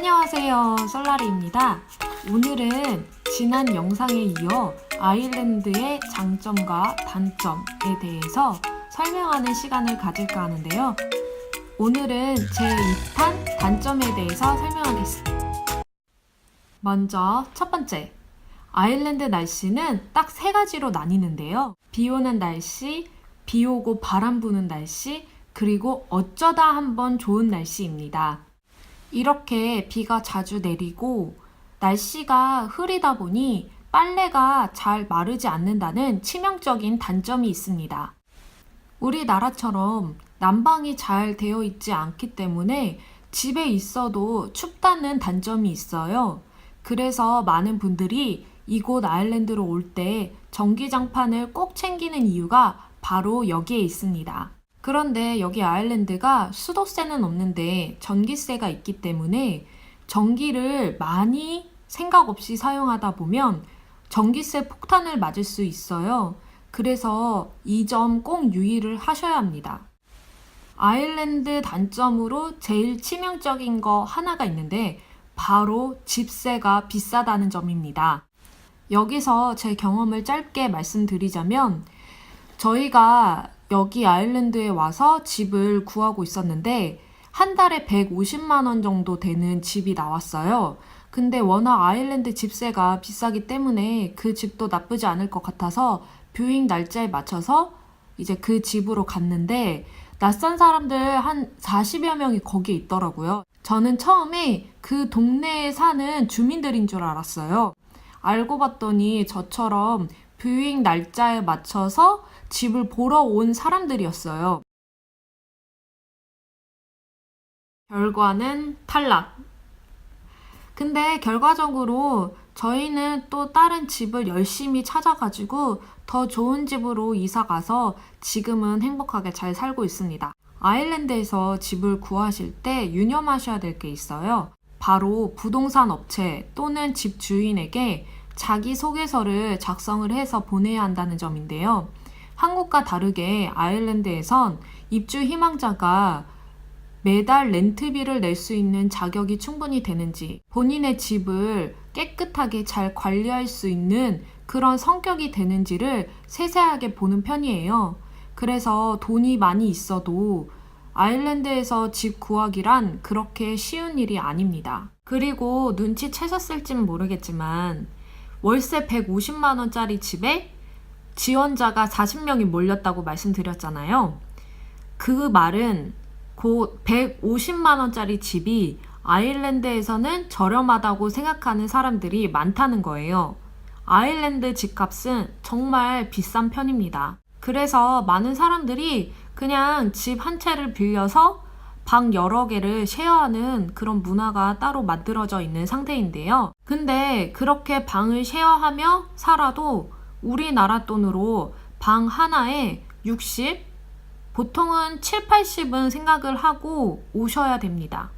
안녕하세요, 솔라리입니다. 오늘은 지난 영상에 이어 아일랜드의 장점과 단점에 대해서 설명하는 시간을 가질까 하는데요. 오늘은 제 2탄 단점에 대해서 설명하겠습니다. 먼저 첫 번째, 아일랜드 날씨는 딱 세 가지로 나뉘는데요. 비 오는 날씨, 비 오고 바람 부는 날씨, 그리고 어쩌다 한번 좋은 날씨입니다. 이렇게 비가 자주 내리고 날씨가 흐리다 보니 빨래가 잘 마르지 않는다는 치명적인 단점이 있습니다. 우리나라처럼 난방이 잘 되어 있지 않기 때문에 집에 있어도 춥다는 단점이 있어요. 그래서 많은 분들이 이곳 아일랜드로 올 때 전기장판을 꼭 챙기는 이유가 바로 여기에 있습니다. 그런데 여기 아일랜드가 수도세는 없는데 전기세가 있기 때문에 전기를 많이 생각 없이 사용하다 보면 전기세 폭탄을 맞을 수 있어요. 그래서 이 점 꼭 유의를 하셔야 합니다. 아일랜드 단점으로 제일 치명적인 거 하나가 있는데 바로 집세가 비싸다는 점입니다. 여기서 제 경험을 짧게 말씀드리자면 저희가 여기 아일랜드에 와서 집을 구하고 있었는데 한 달에 150만 원 정도 되는 집이 나왔어요. 근데 워낙 아일랜드 집세가 비싸기 때문에 그 집도 나쁘지 않을 것 같아서 뷰잉 날짜에 맞춰서 이제 그 집으로 갔는데 낯선 사람들 한 40여 명이 거기에 있더라고요. 저는 처음에 그 동네에 사는 주민들인 줄 알았어요. 알고 봤더니 저처럼 뷰잉 날짜에 맞춰서 집을 보러 온 사람들이었어요. 결과는 탈락. 근데 결과적으로 저희는 또 다른 집을 열심히 찾아가지고 더 좋은 집으로 이사 가서 지금은 행복하게 잘 살고 있습니다. 아일랜드에서 집을 구하실 때 유념하셔야 될 게 있어요. 바로 부동산 업체 또는 집 주인에게 자기소개서를 작성을 해서 보내야 한다는 점인데요. 한국과 다르게 아일랜드에선 입주 희망자가 매달 렌트비를 낼 수 있는 자격이 충분히 되는지, 본인의 집을 깨끗하게 잘 관리할 수 있는 그런 성격이 되는지를 세세하게 보는 편이에요. 그래서 돈이 많이 있어도 아일랜드에서 집 구하기란 그렇게 쉬운 일이 아닙니다. 그리고 눈치채셨을지는 모르겠지만 월세 150만 원짜리 집에 지원자가 40명이 몰렸다고 말씀드렸잖아요. 그 말은 곧 150만 원짜리 집이 아일랜드에서는 저렴하다고 생각하는 사람들이 많다는 거예요. 아일랜드 집값은 정말 비싼 편입니다. 그래서 많은 사람들이 그냥 집 한 채를 빌려서 방 여러 개를 쉐어하는 그런 문화가 따로 만들어져 있는 상태인데요. 근데 그렇게 방을 쉐어하며 살아도 우리나라 돈으로 방 하나에 60, 보통은 7, 80은 생각을 하고 오셔야 됩니다.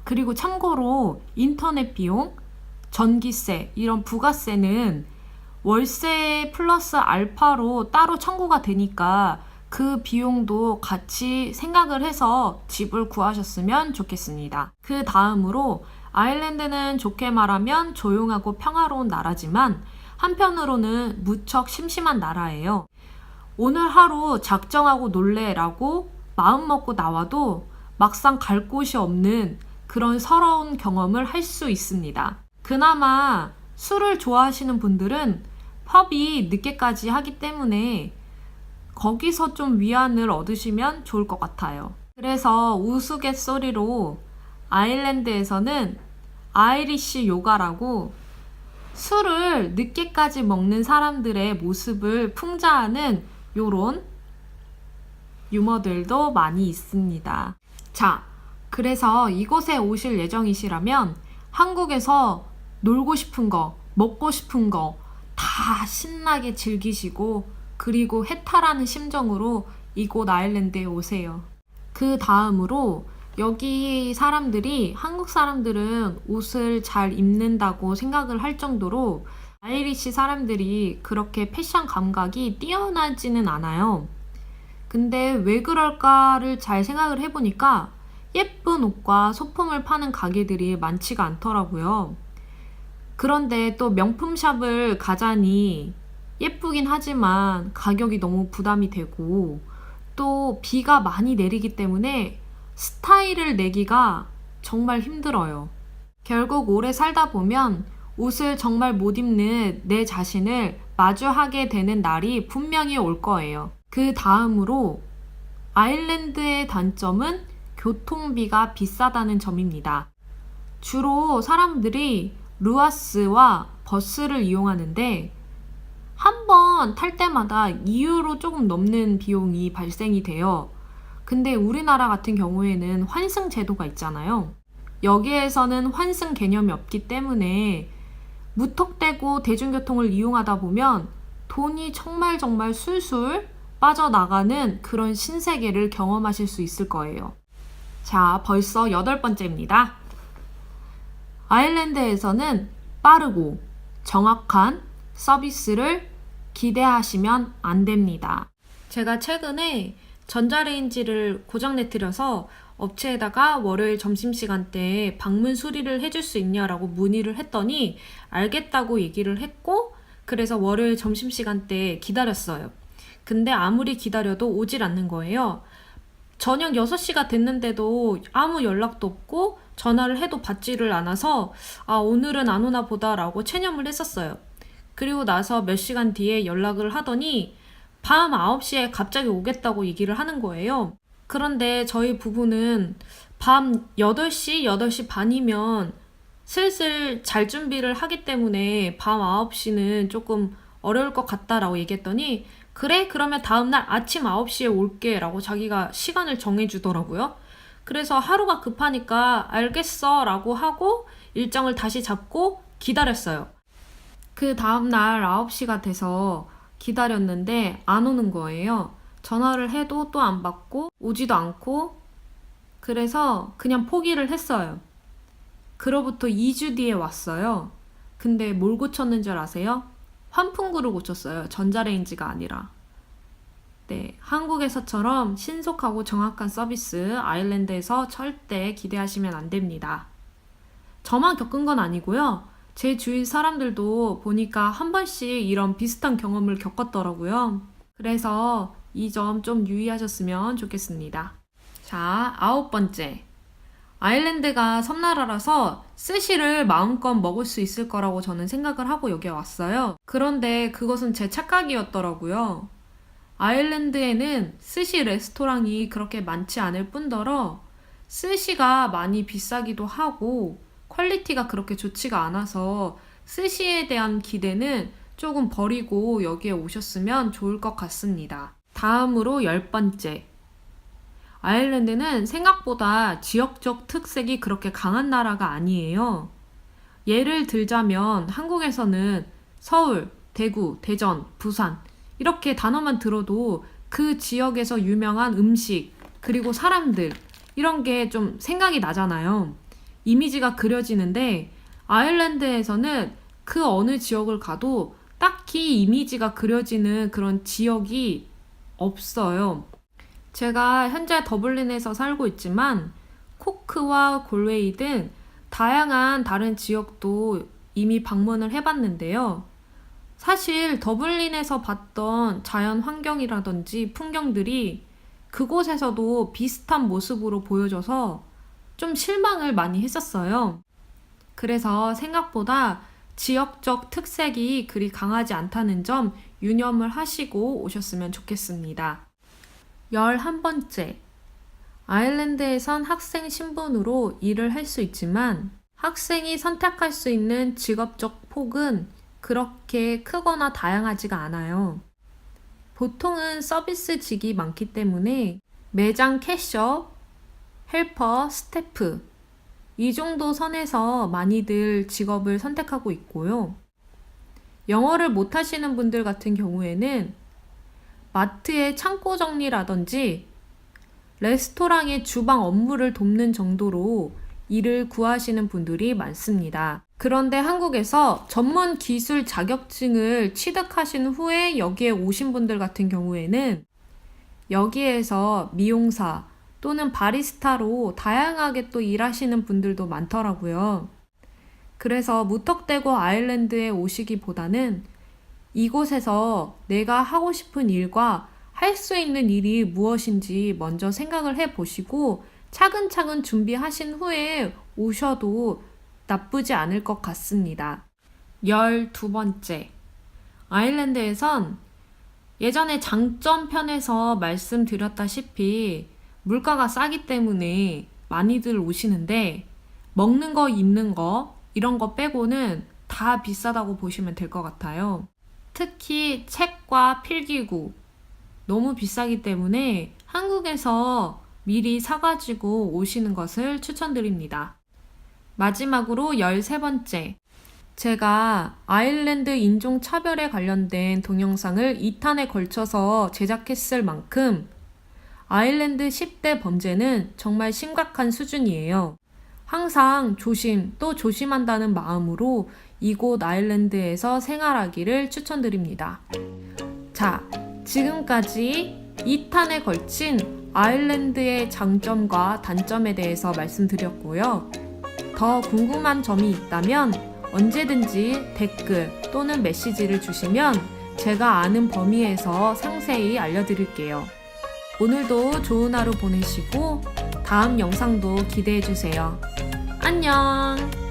그리고 참고로 인터넷 비용, 전기세, 이런 부가세는 월세 플러스 알파로 따로 청구가 되니까 그 비용도 같이 생각을 해서 집을 구하셨으면 좋겠습니다. 그 다음으로 아일랜드는 좋게 말하면 조용하고 평화로운 나라지만 한편으로는 무척 심심한 나라예요. 오늘 하루 작정하고 놀래라고 마음 먹고 나와도 막상 갈 곳이 없는 그런 서러운 경험을 할 수 있습니다. 그나마 술을 좋아하시는 분들은 펍이 늦게까지 하기 때문에 거기서 좀 위안을 얻으시면 좋을 것 같아요. 그래서 우스갯소리로 아일랜드에서는 아이리쉬 요가라고 술을 늦게까지 먹는 사람들의 모습을 풍자하는 요런 유머들도 많이 있습니다. 자, 그래서 이곳에 오실 예정이시라면 한국에서 놀고 싶은 거, 먹고 싶은 거 다 신나게 즐기시고 그리고 해탈하는 심정으로 이곳 아일랜드에 오세요. 그 다음으로 여기 사람들이, 한국 사람들은 옷을 잘 입는다고 생각을 할 정도로 아이리시 사람들이 그렇게 패션 감각이 뛰어나지는 않아요. 근데 왜 그럴까를 잘 생각을 해보니까 예쁜 옷과 소품을 파는 가게들이 많지가 않더라고요. 그런데 또 명품샵을 가자니 예쁘긴 하지만 가격이 너무 부담이 되고 또 비가 많이 내리기 때문에 스타일을 내기가 정말 힘들어요. 결국 오래 살다 보면 옷을 정말 못 입는 내 자신을 마주하게 되는 날이 분명히 올 거예요. 그 다음으로 아일랜드의 단점은 교통비가 비싸다는 점입니다. 주로 사람들이 루아스와 버스를 이용하는데 한 번 탈 때마다 2유로 조금 넘는 비용이 발생이 돼요. 근데 우리나라 같은 경우에는 환승 제도가 있잖아요. 여기에서는 환승 개념이 없기 때문에 무턱대고 대중교통을 이용하다 보면 돈이 정말 술술 빠져나가는 그런 신세계를 경험하실 수 있을 거예요. 자, 벌써 8번째입니다. 아일랜드에서는 빠르고 정확한 서비스를 기대하시면 안 됩니다. 제가 최근에 전자레인지를 고장내뜨려서 업체에다가 월요일 점심시간대에 방문 수리를 해줄 수 있냐라고 문의를 했더니 알겠다고 얘기를 했고, 그래서 월요일 점심시간대에 기다렸어요. 근데 아무리 기다려도 오질 않는 거예요. 저녁 6시가 됐는데도 아무 연락도 없고 전화를 해도 받지를 않아서 오늘은 안 오나 보다라고 체념을 했었어요. 그리고 나서 몇 시간 뒤에 연락을 하더니 밤 9시에 갑자기 오겠다고 얘기를 하는 거예요. 그런데 저희 부부는 밤 8시, 8시 반이면 슬슬 잘 준비를 하기 때문에 밤 9시는 조금 어려울 것 같다라고 얘기했더니 그래? 그러면 다음날 아침 9시에 올게 라고 자기가 시간을 정해주더라고요. 그래서 하루가 급하니까 알겠어 라고 하고 일정을 다시 잡고 기다렸어요. 그 다음날 9시가 돼서 기다렸는데 안 오는 거예요. 전화를 해도 또 안 받고 오지도 않고, 그래서 그냥 포기를 했어요. 그로부터 2주 뒤에 왔어요. 근데 뭘 고쳤는 줄 아세요? 환풍구를 고쳤어요. 전자레인지가 아니라. 네, 한국에서처럼 신속하고 정확한 서비스 아일랜드에서 절대 기대하시면 안 됩니다. 저만 겪은 건 아니고요. 제 주위 사람들도 보니까 한 번씩 이런 비슷한 경험을 겪었더라고요. 그래서 이 점 좀 유의하셨으면 좋겠습니다. 자, 9번째. 아일랜드가 섬나라라서 스시를 마음껏 먹을 수 있을 거라고 저는 생각을 하고 여기 왔어요. 그런데 그것은 제 착각이었더라고요. 아일랜드에는 스시 레스토랑이 그렇게 많지 않을 뿐더러 스시가 많이 비싸기도 하고 퀄리티가 그렇게 좋지가 않아서 스시에 대한 기대는 조금 버리고 여기에 오셨으면 좋을 것 같습니다. 다음으로 10번째. 아일랜드는 생각보다 지역적 특색이 그렇게 강한 나라가 아니에요. 예를 들자면 한국에서는 서울, 대구, 대전, 부산 이렇게 단어만 들어도 그 지역에서 유명한 음식, 그리고 사람들 이런 게 좀 생각이 나잖아요. 이미지가 그려지는데 아일랜드에서는 그 어느 지역을 가도 딱히 이미지가 그려지는 그런 지역이 없어요. 제가 현재 더블린에서 살고 있지만 코크와 골웨이 등 다양한 다른 지역도 이미 방문을 해봤는데요. 사실 더블린에서 봤던 자연 환경이라든지 풍경들이 그곳에서도 비슷한 모습으로 보여져서 좀 실망을 많이 했었어요. 그래서 생각보다 지역적 특색이 그리 강하지 않다는 점 유념을 하시고 오셨으면 좋겠습니다. 11번째. 아일랜드에선 학생 신분으로 일을 할 수 있지만 학생이 선택할 수 있는 직업적 폭은 그렇게 크거나 다양하지가 않아요. 보통은 서비스직이 많기 때문에 매장 캐셔, 헬퍼, 스태프 이 정도 선에서 많이들 직업을 선택하고 있고요. 영어를 못하시는 분들 같은 경우에는 마트의 창고 정리라든지 레스토랑의 주방 업무를 돕는 정도로 일을 구하시는 분들이 많습니다. 그런데 한국에서 전문 기술 자격증을 취득하신 후에 여기에 오신 분들 같은 경우에는 여기에서 미용사, 또는 바리스타로 다양하게 또 일하시는 분들도 많더라고요. 그래서 무턱대고 아일랜드에 오시기보다는 이곳에서 내가 하고 싶은 일과 할 수 있는 일이 무엇인지 먼저 생각을 해 보시고 차근차근 준비하신 후에 오셔도 나쁘지 않을 것 같습니다. 12번째. 아일랜드에선 예전에 장점 편에서 말씀드렸다시피 물가가 싸기 때문에 많이들 오시는데 먹는 거, 입는 거 이런 거 빼고는 다 비싸다고 보시면 될 것 같아요. 특히 책과 필기구 너무 비싸기 때문에 한국에서 미리 사가지고 오시는 것을 추천드립니다. 마지막으로 13번째. 제가 아일랜드 인종차별에 관련된 동영상을 2탄에 걸쳐서 제작했을 만큼 아일랜드 10대 범죄는 정말 심각한 수준이에요. 항상 조심 또 조심한다는 마음으로 이곳 아일랜드에서 생활하기를 추천드립니다. 자, 지금까지 2탄에 걸친 아일랜드의 장점과 단점에 대해서 말씀드렸고요. 더 궁금한 점이 있다면 언제든지 댓글 또는 메시지를 주시면 제가 아는 범위에서 상세히 알려드릴게요. 오늘도 좋은 하루 보내시고 다음 영상도 기대해주세요. 안녕!